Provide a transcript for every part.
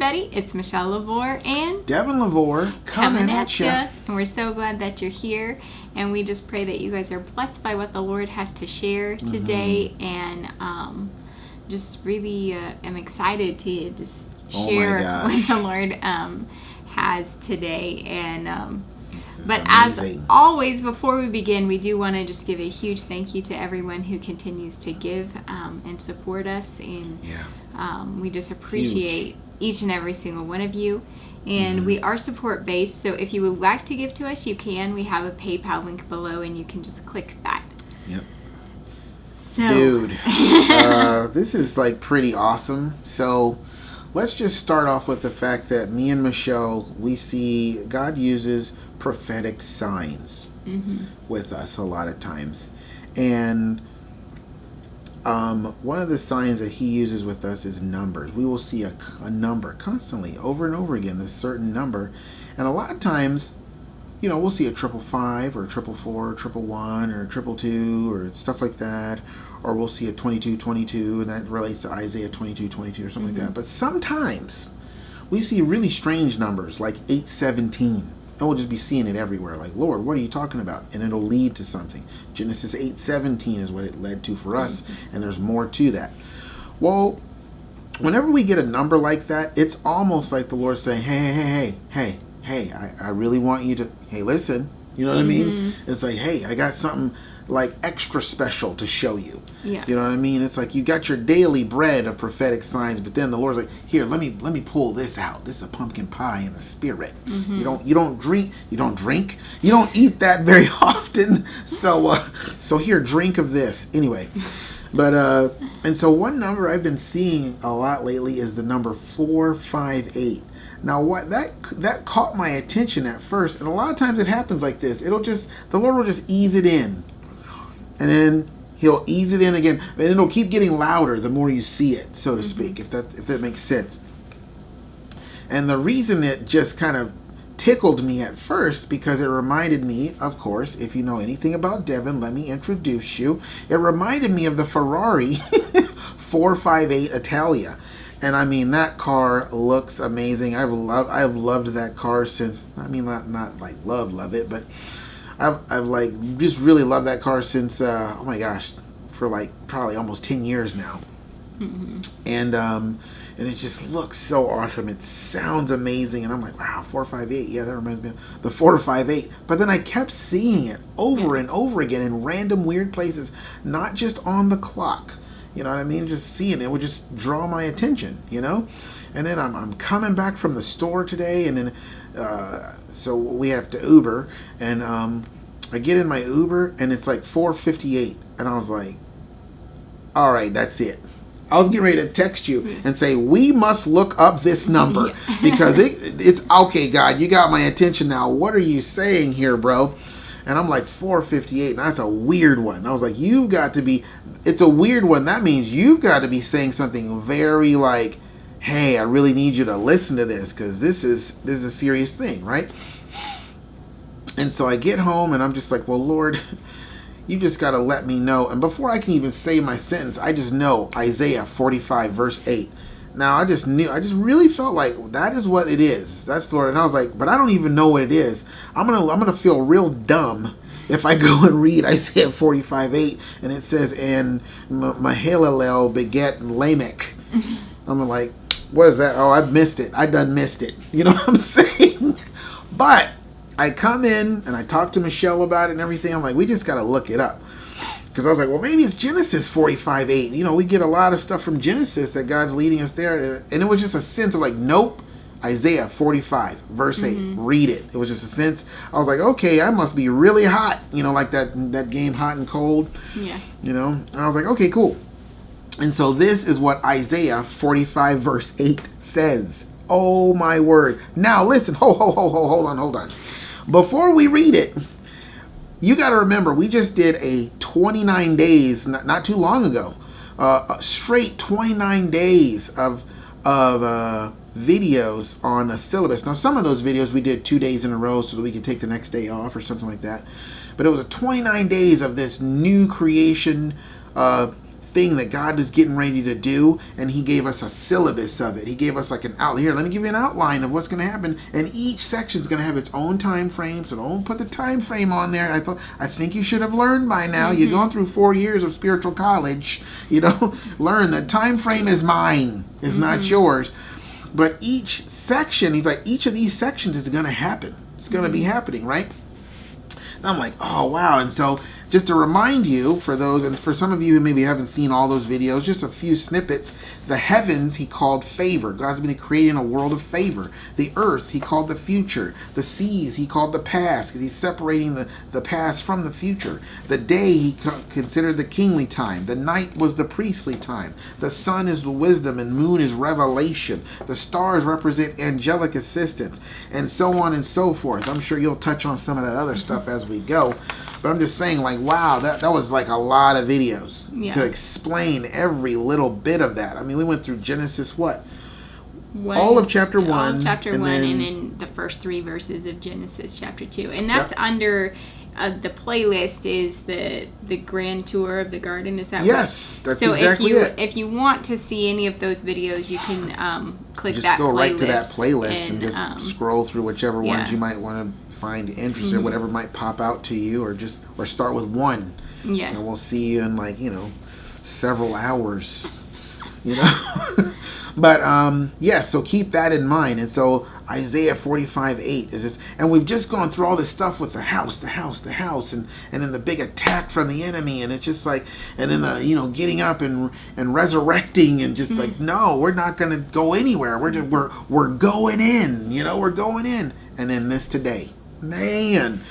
everybody. It's Michelle LaVore and Devin LaVore coming at you. And we're so glad that you're here. And we just pray that you guys are blessed by what the Lord has to share today. And just really am excited to just share what the Lord has today. And but amazing. As always, before we begin, we do want to just give a huge thank you to everyone who continues to give and support us. And we just appreciate each and every single one of you. And we are support based, so if you would like to give to us, you can. We have a PayPal link below, and you can just click that. Yep. So. Dude, this is like pretty awesome. So let's just start off with the fact that me and Michelle, we see God uses prophetic signs with us a lot of times. And one of the signs that he uses with us is numbers. We will see a number constantly over and over again, this certain number. And a lot of times, you know, we'll see a 555 or 444, 111 or 222 or stuff like that. Or we'll see a 2222, and that relates to Isaiah 22:22 or something like that. But sometimes we see really strange numbers like 817. And we'll just be seeing it everywhere. Like, Lord, what are you talking about? And it'll lead to something. Genesis 8:17 is what it led to for us. And there's more to that. Well, whenever we get a number like that, it's almost like the Lord saying, hey, I really want you to, hey, listen. You know what I mean? It's like, hey, I got something like extra special to show you. Yeah. You know what I mean? It's like you got your daily bread of prophetic signs, but then the Lord's like, here, let me pull this out. This is a pumpkin pie in the spirit. You don't drink, you don't eat that very often. So here, drink of this. Anyway. But and so one number I've been seeing a lot lately is the number 458. Now, what that caught my attention at first, and a lot of times it happens like this. The Lord will just ease it in, and then He'll ease it in again, and it'll keep getting louder the more you see it, so to speak, if that makes sense. And the reason it just kind of tickled me at first, because it reminded me, of course, if you know anything about Devin, let me introduce you. It reminded me of the Ferrari 458 Italia. And I mean, that car looks amazing. I've loved that car since, I mean, not like love it, but I've like just really loved that car since, oh my gosh, for like probably almost 10 years now. And it just looks so awesome. It sounds amazing. And I'm like, wow, 458. Yeah, that reminds me of the 458. But then I kept seeing it over and over again in random weird places, not just on the clock. You know what I mean? Just seeing it would just draw my attention, you know? And then I'm coming back from the store today, and then, so we have to Uber, and I get in my Uber, and it's like 458, and I was like, all right, that's it. I was getting ready to text you and say, we must look up this number, because it's, okay, God, you got my attention now. What are you saying here, bro? And I'm like, 458, and that's a weird one. I was like, it's a weird one. That means you've got to be saying something very like, hey, I really need you to listen to this, because this is a serious thing, right? And so I get home, and I'm just like, well, Lord, you just got to let me know. And before I can even say my sentence, I just know Isaiah 45, verse 8. Now, I just really felt like that is what it is. That's the Lord. And I was like, but I don't even know what it is. I'm gonna feel real dumb if I go and read Isaiah 45:8, and it says, and Mahalalel beget Lamech. I'm like, what is that? Oh, I've missed it. I done missed it. You know what I'm saying? But I come in and I talk to Michelle about it and everything. I'm like, we just got to look it up. Because I was like, well, maybe it's Genesis 45:8. You know, we get a lot of stuff from Genesis that God's leading us there. And it was just a sense of like, nope, Isaiah 45, verse 8. Read it. It was just a sense. I was like, okay, I must be really hot. You know, like that game Hot and Cold. Yeah. You know, and I was like, okay, cool. And so this is what Isaiah 45, verse 8 says. Oh, my word. Now, listen. Hold on. Before we read it, you got to remember, we just did a 29 days, not too long ago, straight 29 days of videos on a syllabus. Now, some of those videos we did 2 days in a row so that we could take the next day off or something like that. But it was a 29 days of this new creation thing that God is getting ready to do, and he gave us a syllabus of it. He gave us like an outline. Here, let me give you an outline of what's going to happen, and each section is going to have its own time frame, so don't put the time frame on there. I think you should have learned by now. You've gone through 4 years of spiritual college, learn that time frame is mine, is not yours. But each section, he's like, each of these sections is going to happen. It's going to be happening, right? And I'm like, oh, wow. And so just to remind you, for those, and for some of you who maybe haven't seen all those videos, just a few snippets. The heavens he called favor. God's been creating a world of favor. The earth he called the future. The seas he called the past, because he's separating the past from the future. The day he considered the kingly time. The night was the priestly time. The sun is the wisdom and moon is revelation. The stars represent angelic assistance, and so on and so forth. I'm sure you'll touch on some of that other stuff as we go. But I'm just saying, like, wow, that was like a lot of videos to explain every little bit of that. I mean, we went through Genesis, all of chapter 1. All of chapter 1, and then the first 3 verses of Genesis chapter 2. And that's under the playlist is the grand tour of the garden. Is that yes, right? That's so exactly it. If you want to see any of those videos, you can click just that go playlist right to that playlist and just scroll through whichever ones you might want to find interesting, or whatever might pop out to you, or start with one. Yeah. And we'll see you in several hours. But so keep that in mind. And so Isaiah 45:8 is just, and we've just gone through all this stuff with the house, and then the big attack from the enemy, and it's just like, and then the getting up and resurrecting, and just like, no, we're not gonna go anywhere. We're going in. We're going in. And then this today, man.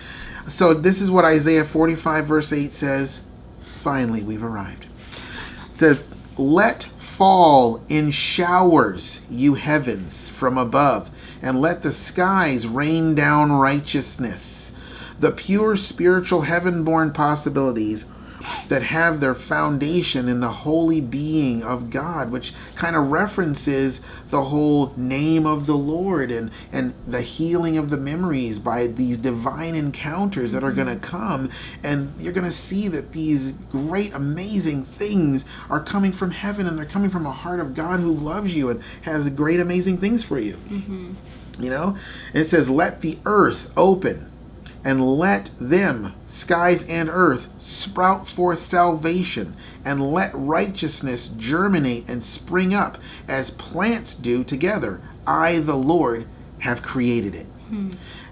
So this is what Isaiah 45 verse 8 says. Finally, we've arrived. It says, let fall in showers, you heavens, from above, and let the skies rain down righteousness. The pure spiritual heaven-born possibilities that have their foundation in the holy being of God, which kind of references the whole name of the Lord and the healing of the memories by these divine encounters that are going to come. And you're going to see that these great, amazing things are coming from heaven, and they're coming from a heart of God who loves you and has great, amazing things for you. It says, let the earth open, and let them, skies and earth, sprout forth salvation, and let righteousness germinate and spring up as plants do together. I, the Lord, have created it.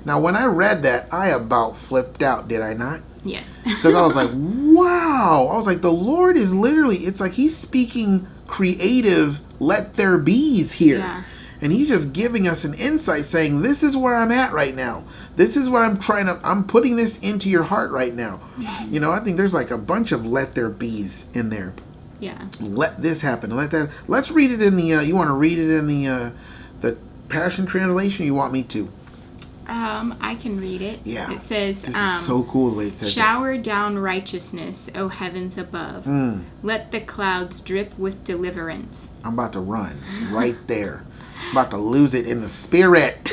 Now, when I read that, I about flipped out, did I not? Yes. Because I was like, wow. I was like, the Lord is literally, it's like he's speaking creative, let there be's here. Yeah. And he's just giving us an insight saying, this is where I'm at right now. This is what I'm putting this into your heart right now. I think there's like a bunch of let there be's in there. Yeah. Let this happen. Let that. Let's read it in the, you want to read it in the Passion Translation, or you want me to? I can read it. Yeah. It says, this is so cool the way it says shower down righteousness, O heavens above. Let the clouds drip with deliverance. I'm about to run right there. I'm about to lose it in the spirit.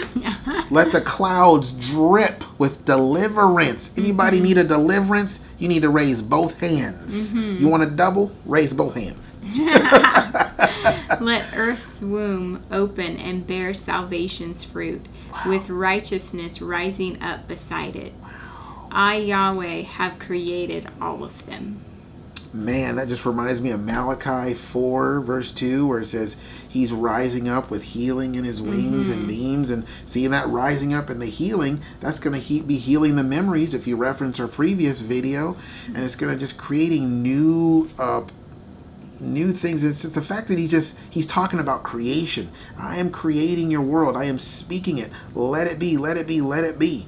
Let the clouds drip with deliverance. Anybody need a deliverance? You need to raise both hands. You want a double? Raise both hands. Let earth's womb open and bear salvation's fruit, with righteousness rising up beside it. I, Yahweh, have created all of them. Man, that just reminds me of Malachi 4 verse 2, where it says he's rising up with healing in his wings and beams. And seeing that rising up and the healing, that's going to be healing the memories, if you reference our previous video. And it's going to just creating new things. It's the fact that he's talking about creation. I am creating your world. I am speaking it. Let it be, let it be, let it be.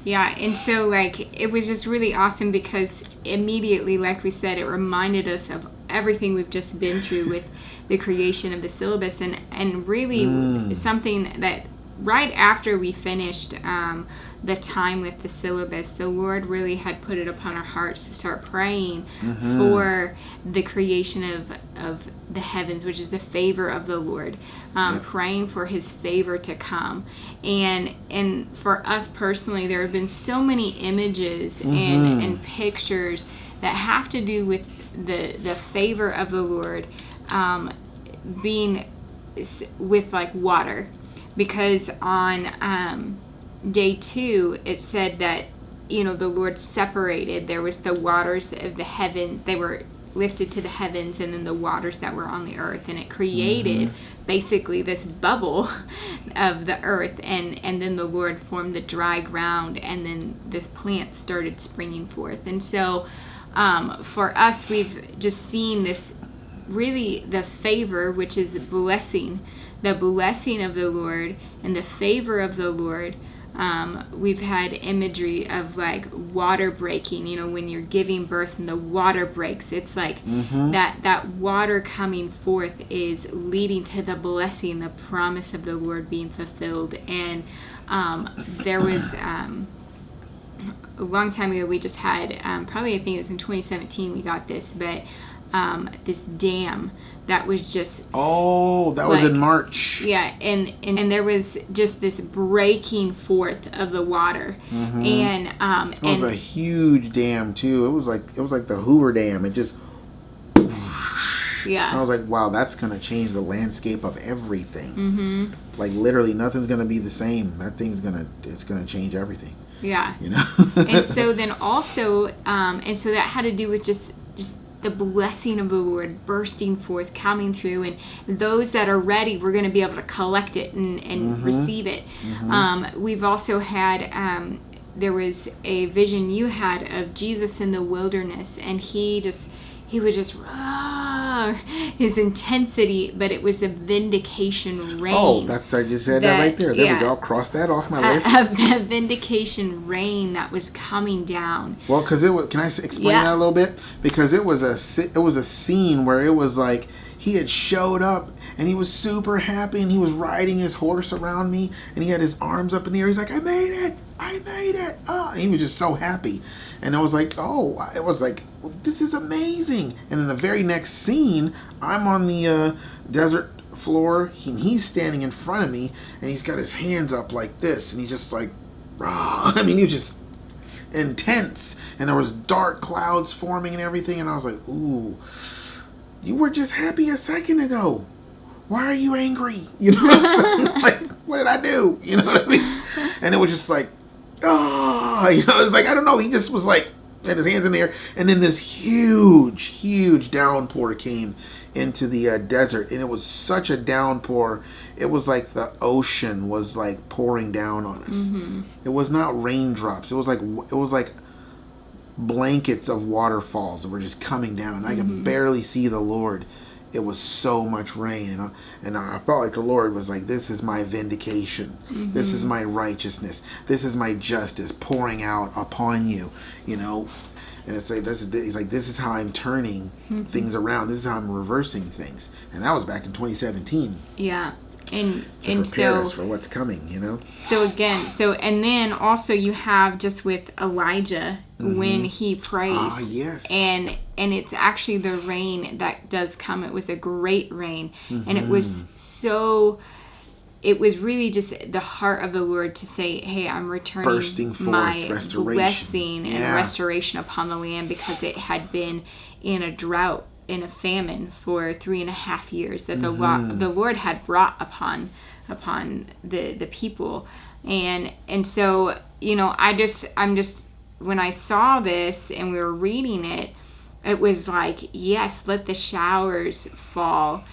Yeah, and so it was just really awesome, because immediately, like we said, it reminded us of everything we've just been through with the creation of the syllabus, and really something that right after we finished the time with the syllabus, the Lord really had put it upon our hearts to start praying for the creation of the heavens, which is the favor of the Lord, praying for his favor to come. And for us personally, there have been so many images and pictures that have to do with the favor of the Lord being with like water, because on day 2 it said that the Lord separated. There was the waters of the heaven, they were lifted to the heavens, and then the waters that were on the earth, and it created basically this bubble of the earth, and then the Lord formed the dry ground, and then the plants started springing forth. And so for us, we've just seen this, really the favor, which is blessing, the blessing of the Lord and the favor of the Lord. We've had imagery of like water breaking, when you're giving birth and the water breaks, it's like that water coming forth is leading to the blessing, the promise of the Lord being fulfilled. And there was a long time ago, we just had probably, I think it was in 2017 we got this, but this dam that was just was in March. Yeah, and there was just this breaking forth of the water, and it was a huge dam too. It was like the Hoover Dam. It just I was like, wow, that's gonna change the landscape of everything. Like literally, nothing's gonna be the same. That thing's gonna change everything. Yeah, and so then also, and so that had to do with just the blessing of the Lord bursting forth, coming through, and those that are ready, we're going to be able to collect it and receive it. We've also had, there was a vision you had of Jesus in the wilderness, and he would just his intensity, but it was the vindication rain. I just said that right there. There we go. I'll cross that off my list. A vindication rain that was coming down. Well, because it was. Can I explain that a little bit? Because it was a scene where it was like he had showed up and he was super happy, and he was riding his horse around me, and he had his arms up in the air. He's like, I made it. And he was just so happy. And I was like, it was like, this is amazing. And then the very next scene, I'm on the desert floor, and he's standing in front of me, and he's got his hands up like this, and he's just like, I mean, he was just intense, and there was dark clouds forming and everything, and I was like, ooh, you were just happy a second ago. Why are you angry? You know what I'm saying? Like, what did I do? You know what I mean? And it was just like, it's like, I don't know. He just was like, had his hands in the air. And then this huge downpour came into the desert. And it was such a downpour. It was like the ocean was like pouring down on us. It was not raindrops. It was like blankets of waterfalls that were just coming down. I could barely see the Lord. It was so much rain, and I felt like the Lord was like, this is my vindication. This is my righteousness. This is my justice pouring out upon you, And it's like, he's like, this is how I'm turning things around. This is how I'm reversing things. And that was back in 2017. Yeah. And prepare so us for what's coming, So again, and then also you have just with Elijah when he prays. Yes. And it's actually the rain that does come. It was a great rain, and it was really just the heart of the Lord to say, hey, I'm returning bursting forth, my restoration. Blessing and restoration upon the land, because it had been in a drought, in a famine for 3.5 years that the Lord had brought upon the people. And so, I'm just when I saw this and we were reading it, it was like, yes, let the showers fall,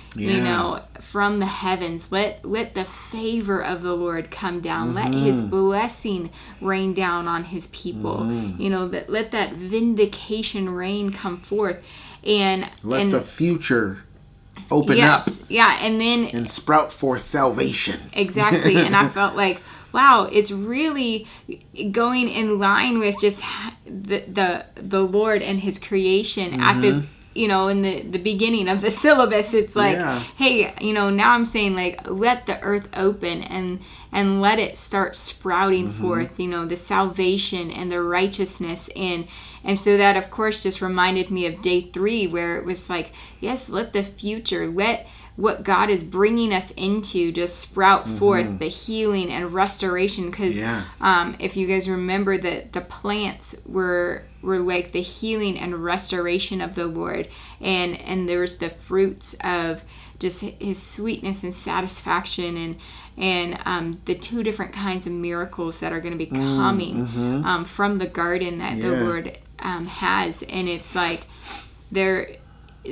from the heavens. Let the favor of the Lord come down. Let his blessing rain down on his people. Let that vindication rain come forth. And let the future open up. Yeah, and sprout forth salvation. Exactly. And I felt like, wow, it's really going in line with just the Lord and his creation at the in the beginning of the syllabus. It's like, hey, now I'm saying, like, let the earth open and let it start sprouting forth, the salvation and the righteousness. And so that, of course, just reminded me of day 3, where it was like, yes, let the future, what God is bringing us into just sprout forth the healing and restoration. Because if you guys remember that the plants were like the healing and restoration of the Lord, and there's the fruits of just his sweetness and satisfaction, and the two different kinds of miracles that are going to be coming from the garden that the Lord has. And it's like there.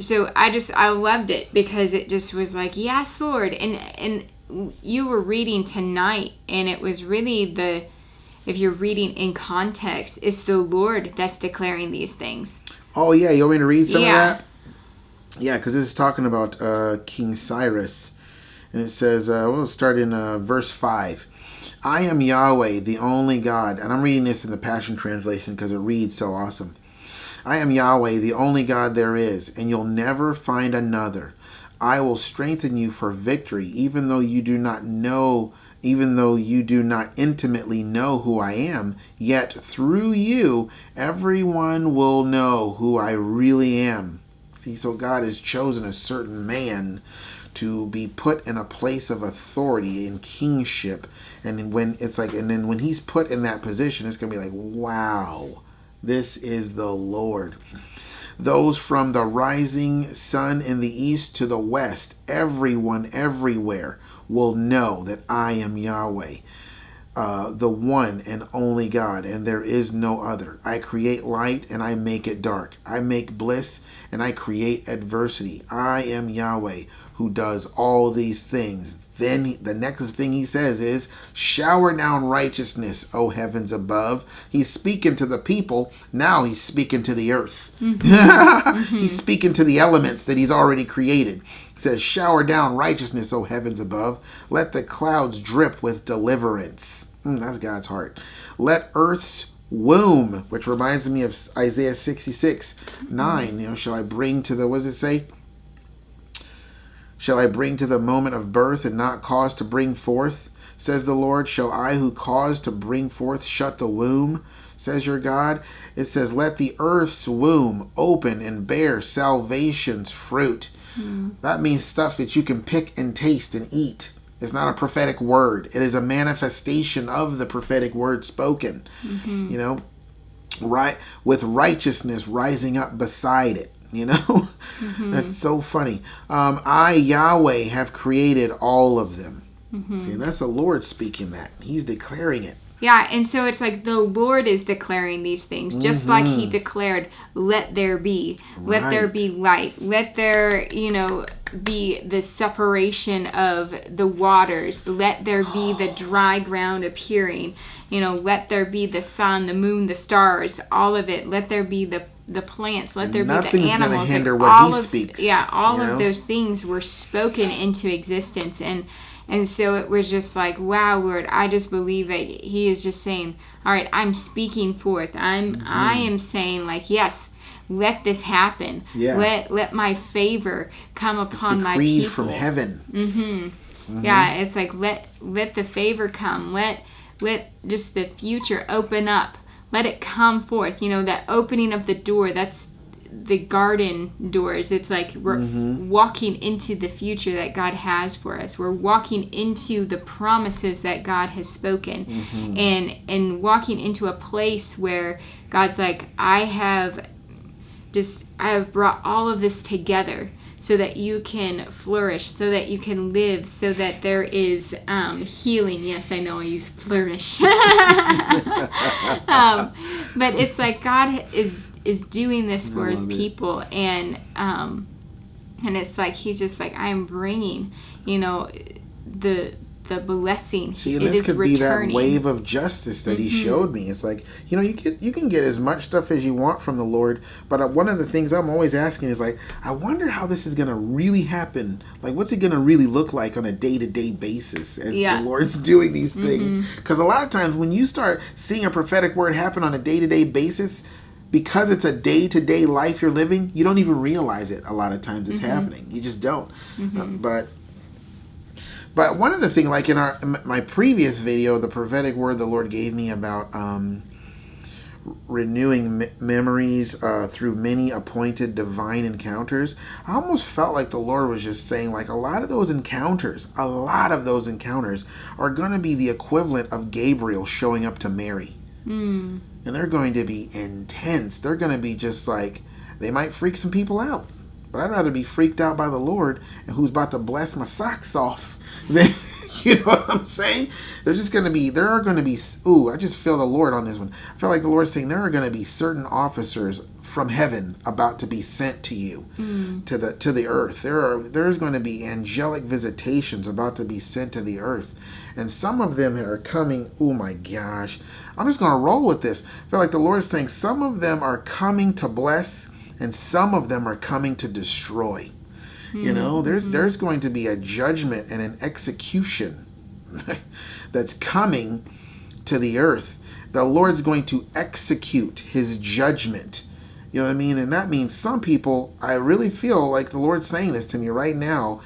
So I loved it, because it just was like, yes, Lord. And you were reading tonight, and it was really if you're reading in context, it's the Lord that's declaring these things. Oh, yeah. You want me to read some of that? Yeah, because this is talking about King Cyrus. And it says, we'll start in verse 5. I am Yahweh, the only God. And I'm reading this in the Passion Translation because it reads so awesome. I am Yahweh, the only God there is, and you'll never find another. I will strengthen you for victory, even though you do not intimately know who I am, yet through you, everyone will know who I really am. See, so God has chosen a certain man to be put in a place of authority and kingship. And then when he's put in that position, it's going to be like, wow. This is the Lord. Those from the rising sun in the east to the west, everyone everywhere will know that I am Yahweh, the one and only God, and there is no other. I create light and I make it dark. I make bliss and I create adversity. I am Yahweh who does all these things. Then the next thing he says is, shower down righteousness, O heavens above. He's speaking to the people. Now he's speaking to the earth. He's speaking to the elements that he's already created. He says, shower down righteousness, O heavens above. Let the clouds drip with deliverance. That's God's heart. Let earth's womb, which reminds me of Isaiah 66:9. Shall I bring to the, what does it say? Shall I bring to the moment of birth and not cause to bring forth? Says the Lord. Shall I who cause to bring forth shut the womb? Says your God. It says, let the earth's womb open and bear salvation's fruit. That means stuff that you can pick and taste and eat. It's not a prophetic word. It is a manifestation of the prophetic word spoken. Right, with righteousness rising up beside it. That's so funny. I, Yahweh, have created all of them. See, that's the Lord speaking that. He's declaring it. Yeah, and so it's like the Lord is declaring these things, just like he declared, let there be. Let there be light. Let there, be the separation of the waters. Let there be the dry ground appearing. Let there be the sun, the moon, the stars, all of it. Let there be the plants. Let there be the animals. Nothing's going to hinder what he speaks. Yeah, all of those things were spoken into existence. And so it was just like, wow, Lord, I just believe that he is just saying, all right, I'm speaking forth. I am saying, like, yes, let this happen. Yeah. Let my favor come upon my people. It's decreed from heaven. Yeah, it's like, let the favor come. Let just the future open up. Let it come forth. That opening of the door, that's the garden doors. It's like we're walking into the future that God has for us. We're walking into the promises that God has spoken, and walking into a place where God's like, I have brought all of this together so that you can flourish, so that you can live, so that there is healing. Yes, I know I use flourish. But it's like God is doing this for his people, and it's like he's just like, I'm bringing the blessing. See, and this could be that wave of justice that he showed me. It's like, you can get as much stuff as you want from the Lord, but one of the things I'm always asking is like, I wonder how this is going to really happen. Like, what's it going to really look like on a day-to-day basis as the Lord's doing these things? Because a lot of times when you start seeing a prophetic word happen on a day-to-day basis, because it's a day-to-day life you're living, you don't even realize it a lot of times it's happening. You just don't. But one of the things, like in my previous video, the prophetic word the Lord gave me about renewing memories through many appointed divine encounters. I almost felt like the Lord was just saying, like, a lot of those encounters are going to be the equivalent of Gabriel showing up to Mary. And they're going to be intense. They're going to be just like, they might freak some people out. But I'd rather be freaked out by the Lord and who's about to bless my socks off than, you know what I'm saying? There are going to be, I just feel the Lord on this one. I feel like the Lord's saying there are going to be certain officers from heaven about to be sent to you, to the earth. There's going to be angelic visitations about to be sent to the earth. And some of them are coming, oh my gosh. I'm just going to roll with this. I feel like the Lord's saying some of them are coming to bless and some of them are coming to destroy. You know, there's going to be a judgment and an execution that's coming to the earth. The Lord's going to execute his judgment. You know what I mean? And that means some people, I really feel like the Lord's saying this to me right now.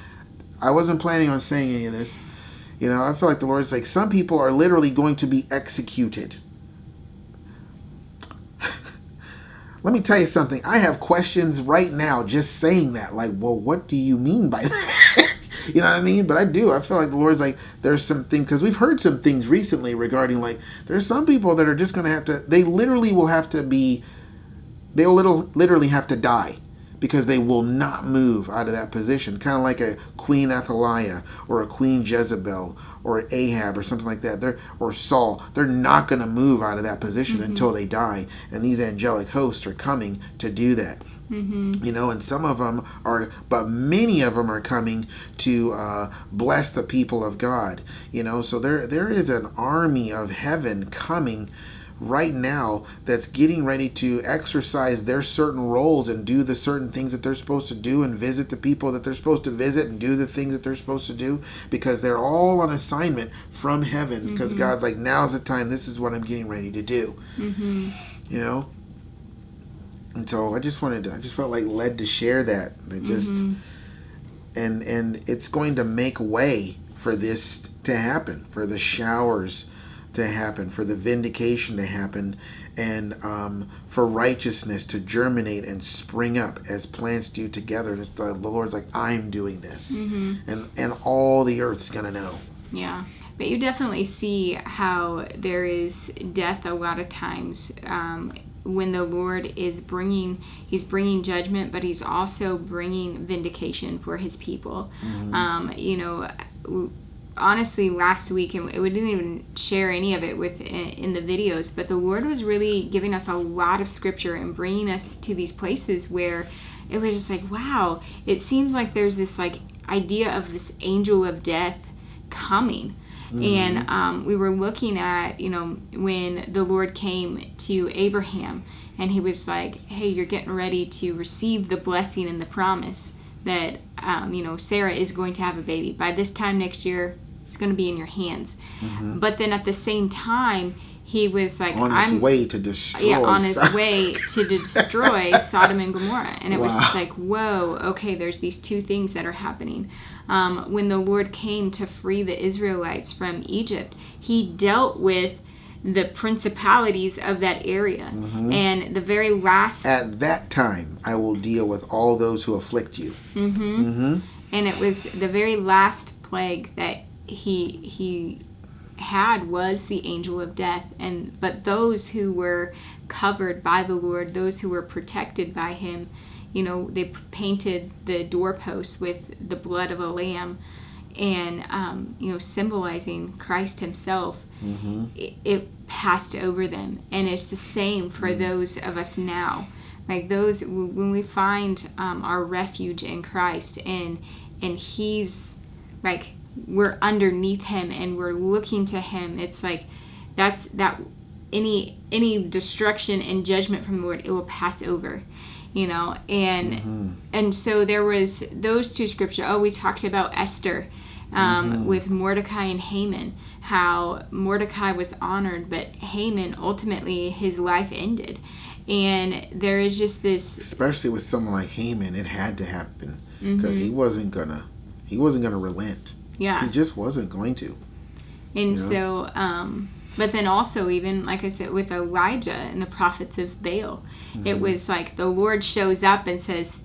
I wasn't planning on saying any of this. You know, I feel like the Lord's like, some people are literally going to be executed. Let me tell you something. I have questions right now just saying that. Like, well, what do you mean by that? You know what I mean? But I do. I feel like the Lord's like, there's some things, because we've heard some things recently regarding, like, there's some people that are just going to have to, they'll literally have to die because they will not move out of that position. Kind of like a Queen Athaliah or a Queen Jezebel or Ahab or something like that. Or Saul. They're not going to move out of that position until they die. And these angelic hosts are coming to do that. You know, and some of them are, but many of them are coming to bless the people of God. You know, so there is an army of heaven coming right now that's getting ready to exercise their certain roles and do the certain things that they're supposed to do and visit the people that they're supposed to visit and do the things that they're supposed to do, because they're all on assignment from heaven, because God's like, now's the time, this is what I'm getting ready to do. You know, and so I just felt like led to share that just and it's going to make way for this to happen, for the showers to happen, for the vindication to happen, and for righteousness to germinate and spring up as plants do together. And the Lord's like, I'm doing this, and all the earth's gonna know. Yeah, but you definitely see how there is death a lot of times when the Lord is bringing judgment, but he's also bringing vindication for his people. You know, honestly, last week, and we didn't even share any of it in the videos, but the Lord was really giving us a lot of scripture and bringing us to these places where it was just like, wow, it seems like there's this like idea of this angel of death coming. And we were looking at, you know, when the Lord came to Abraham and he was like, hey, you're getting ready to receive the blessing and the promise that, you know, Sarah is going to have a baby. By this time next year, it's going to be in your hands. But then at the same time, he was like, on his way to destroy Sodom and Gomorrah. And it was just like, whoa, okay, there's these two things that are happening. When the Lord came to free the Israelites from Egypt, he dealt with the principalities of that area. And the very last... At that time, I will deal with all those who afflict you. And it was the very last plague that he had was the angel of death. But those who were covered by the Lord, those who were protected by him, you know, they painted the doorposts with the blood of a lamb, and you know, symbolizing Christ himself. It passed over them, and it's the same for those of us now. Like those, when we find our refuge in Christ, and he's like, we're underneath him and we're looking to him. It's like that any destruction and judgment from the Lord, it will pass over, you know. And so there was those two scriptures. We talked about Esther with Mordecai and Haman, how Mordecai was honored, but Haman, ultimately his life ended. And there is just this, especially with someone like Haman, it had to happen, because he wasn't gonna relent. Yeah. He just wasn't going to. And so But then also, even like I said, with Elijah and the prophets of Baal, it was like the Lord shows up and says,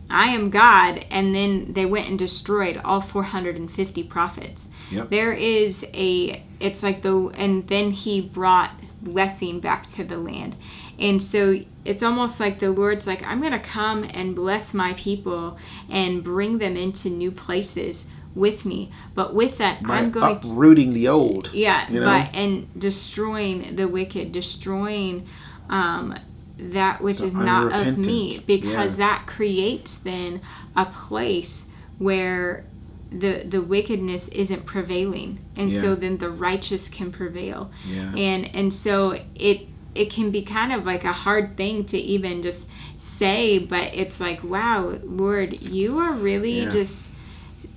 I am God, and then they went and destroyed all 450 prophets. Yep. There is it's like and then he brought blessing back to the land. And so it's almost like the Lord's like, I'm going to come and bless my people and bring them into new places with me. But with that, I'm going uprooting the old. Yeah, and destroying the wicked, destroying that which is not of me, because that creates then a place where the wickedness isn't prevailing, and so then the righteous can prevail. And so it can be kind of like a hard thing to even just say, but it's like, wow, Lord, you are really just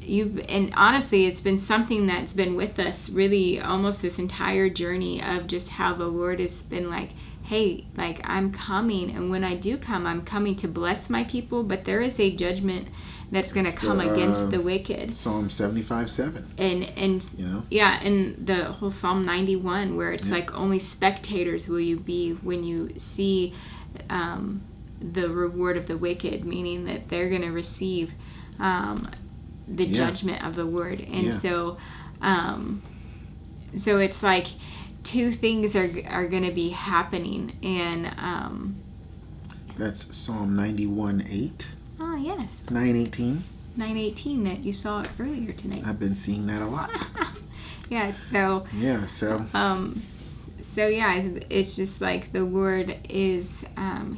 and honestly, it's been something that's been with us really almost this entire journey of just how the Lord has been like, hey, like, I'm coming, and when I do come, I'm coming to bless my people, but there is a judgment that's going to come against the wicked. Psalm 75:7. And and the whole Psalm 91, where it's like, only spectators will you be when you see the reward of the wicked, meaning that they're going to receive the judgment of the Lord. And so it's like two things are going to be happening, and that's Psalm 91:8. Oh yes, 9:18 that you saw earlier tonight. I've been seeing that a lot. So it's just like the Lord is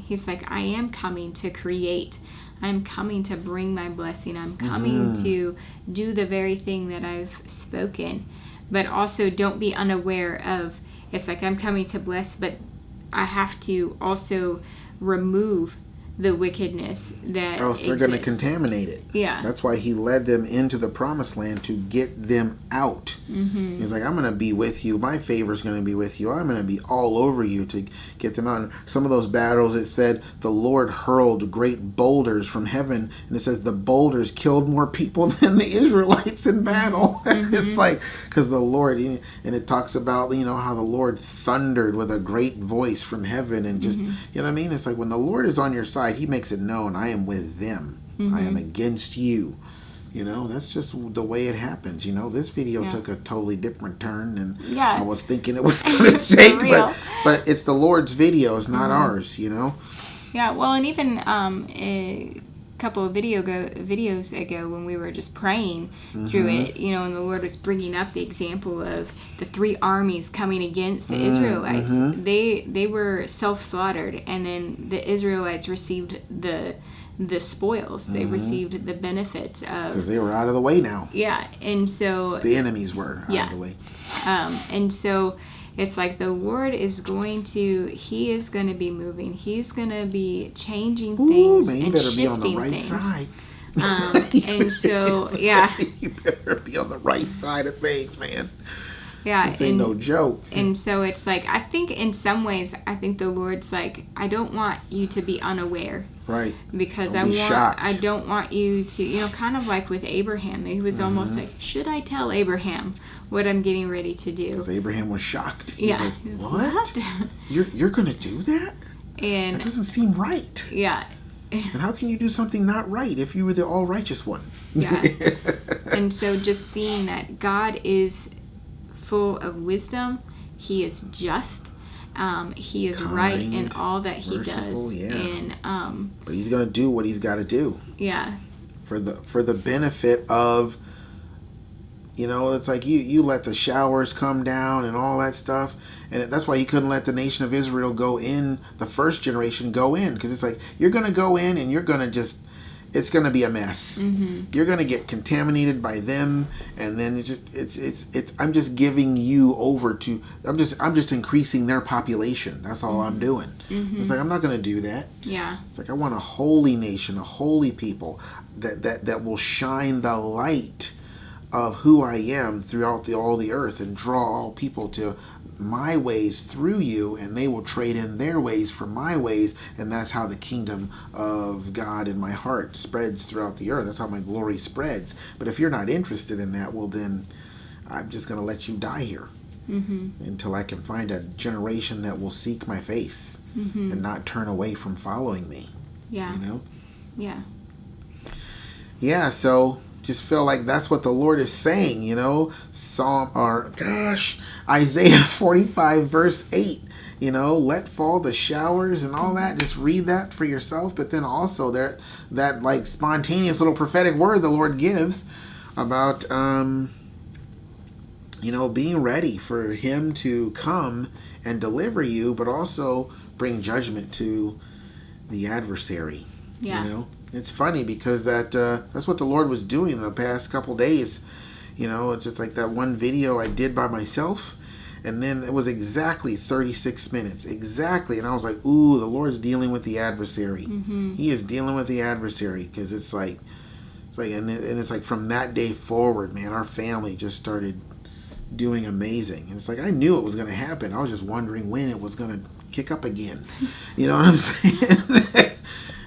he's like, I am coming to create, I'm coming to bring my blessing, I'm coming to do the very thing that I've spoken. But also don't be unaware of, it's like, I'm coming to bless, but I have to also remove the wickedness that else they're going to contaminate it. Yeah. That's why he led them into the promised land, to get them out. He's like, I'm going to be with you. My favor is going to be with you. I'm going to be all over you to get them out. And some of those battles, it said the Lord hurled great boulders from heaven, and it says the boulders killed more people than the Israelites in battle. It's like, because the Lord, and it talks about, how the Lord thundered with a great voice from heaven, and just, you know what I mean? It's like, when the Lord is on your side, he makes it known, I am with them. I am against you. That's just the way it happens. This video took a totally different turn than I was thinking it was going to take. But it's the Lord's video, it's not ours, Yeah, well, and even a couple of videos ago, when we were just praying through it, and the Lord was bringing up the example of the three armies coming against the Israelites. They were self-slaughtered, and then the Israelites received the spoils. They received the benefits of, because they were out of the way now. Yeah, and so the enemies were out of the way. And so it's like the Lord is going to be moving. He's going to be changing things, man, you and better shifting be on the right things. side. And so, you better be on the right side of things, man. Yeah, this ain't no joke. And so it's like, I think in some ways, the Lord's like, I don't want you to be unaware. Right. Because shocked. I don't want you to, kind of like with Abraham. He was almost like, should I tell Abraham what I'm getting ready to do? Because Abraham was shocked. He was like, what? You're going to do that? And that doesn't seem right. Yeah. And how can you do something not right if you were the all-righteous one? Yeah. And so just seeing that God is full of wisdom, he is just, he is kind, right in all that he does. Yeah. And but he's gonna do what he's got to do. Yeah. For the benefit of, it's like you let the showers come down and all that stuff, and that's why he couldn't let the nation of Israel go in, the first generation go in, because it's like, you're gonna go in and you're gonna just, it's going to be a mess. You're going to get contaminated by them, and then it's I'm just giving you over to, I'm just increasing their population. That's all I'm doing. It's like, I'm not going to do that. Yeah. It's like, I want a holy nation, a holy people that will shine the light of who I am throughout all the earth, and draw all people to my ways through you, and they will trade in their ways for my ways, and that's how the kingdom of God in my heart spreads throughout the earth. That's how my glory spreads. But if you're not interested in that, well, then I'm just going to let you die here. until I can find a generation that will seek my face and not turn away from following me. Yeah. You know? Yeah. Yeah, so just feel like that's what the Lord is saying, you know. Isaiah 45 verse 8, you know, let fall the showers and all that. Just read that for yourself. But then also that like spontaneous little prophetic word the Lord gives about you know, being ready for him to come and deliver you, but also bring judgment to the adversary. Yeah. You know, it's funny because that's what the Lord was doing the past couple days. You know, it's just like that one video I did by myself, and then it was exactly 36 minutes, exactly, and I was like, ooh, the Lord's dealing with the adversary. He is dealing with the adversary, because it's like, and it's like from that day forward, man, our family just started doing amazing, and it's like I knew it was going to happen. I was just wondering when it was going to kick up again. You know what I'm saying?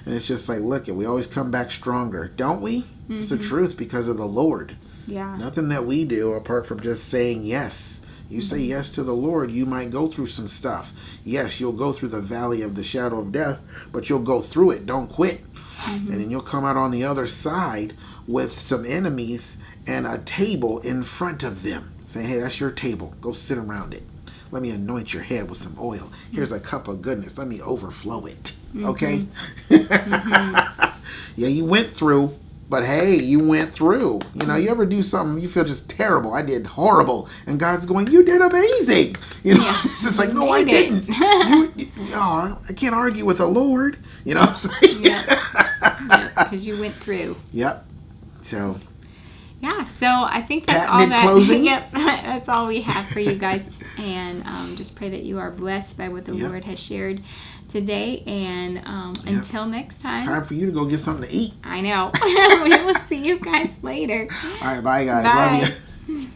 And it's just like, look, we always come back stronger, don't we? It's the truth, because of the Lord. Yeah. Nothing that we do apart from just saying yes. You say yes to the Lord, you might go through some stuff. Yes, you'll go through the valley of the shadow of death, but you'll go through it. Don't quit. And then you'll come out on the other side with some enemies and a table in front of them. Say, hey, that's your table. Go sit around it. Let me anoint your head with some oil. Here's a cup of goodness. Let me overflow it. Okay? Yeah, you went through, but hey, you went through. You know, you ever do something you feel just terrible? I did horrible. And God's going, you did amazing. You know, it's just like, no, I didn't. I can't argue with the Lord. You know what I'm saying? Yeah, because you went through. Yep. So... yeah, so I think that's patented all that. Closing? Yep, that's all we have for you guys, and just pray that you are blessed by what the Lord has shared today. And until next time. Time for you to go get something to eat. I know. We will see you guys later. All right, bye guys. Bye. Love you.